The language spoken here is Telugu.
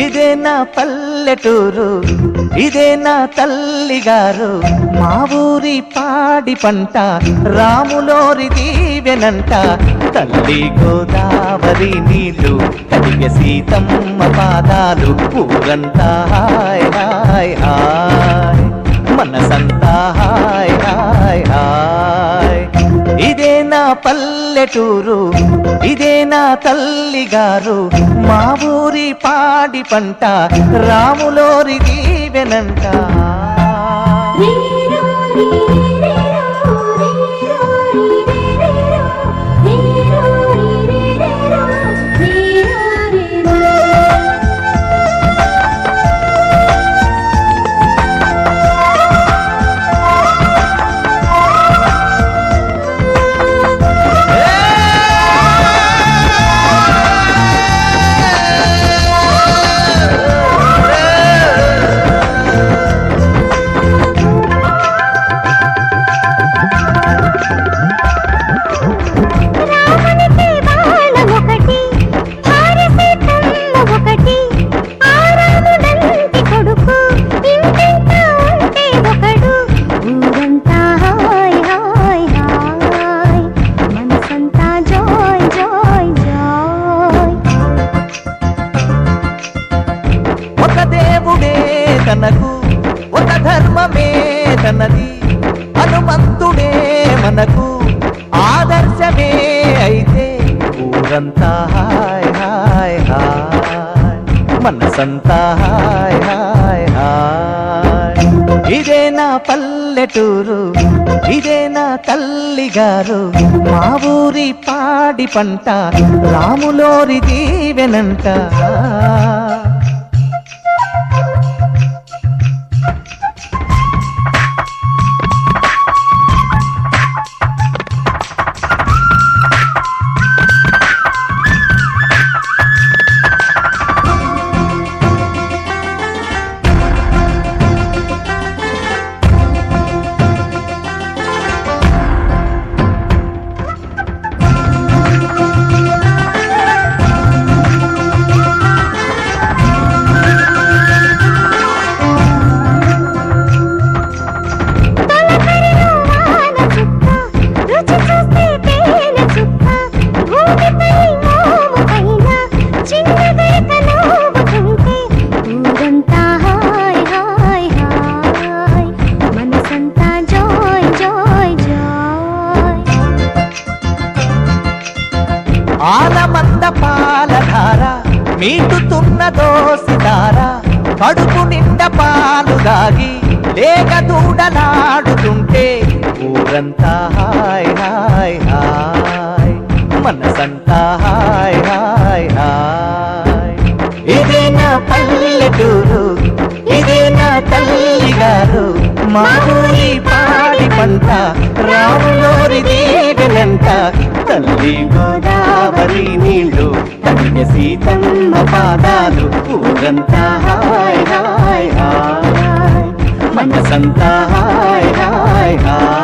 ఇదేనా పల్లెటూరు, ఇదేనా తల్లిగారు, మా ఊరి పాడి పంట రాములోరి దీవెనంట. తల్లి గోదావరి నీళ్ళు కడిగ సీతమ్మ పాదాలు, ఊరంతా హాయ్ హాయ్ హాయ్, మనసంతా హాయ్ హాయ్ హాయ్. ఇదేనా పల్లెటూరు, ఇదేనా తల్లిగారు, మా ఊరి పాడి పంట రాములోరి దీవెనంట. తనకు ఒక ధర్మమే తనది, హనుమంతుడే మనకు ఆదర్శమే అయితే, ఊరంతా హాయ్ హాయ్ హాయ్, మనసంతా హాయ్ హాయ్ హాయ్. ఇదేనా పల్లెటూరు, ఇదేనా తల్లిగారు, మా ఊరి పాడి పంట రాములోరి దీవెనంట. ఆలమంద పాలధార మీటుతున్న దోసిదార, కడుపు నిండా పాలు దాగి లేక దూడలాడుతుంటే, ఊరంతా హాయ్ హాయ్ హాయ్, మనసంతా హాయ్ హాయ్ హాయ్. ఇదేనా పల్లెటూరు, ఇదేనా తల్లిగారు, మా ఊరి పాడి పంట రాములోరి దీవెనంట. తల్లి గోదావరి నీళ్ళు కడిగ సీతమ్మ పాదాలు, ఊరంతా హాయ్ హాయ్ హాయ్, మనసంతా హాయ్ హాయ్ హాయ్.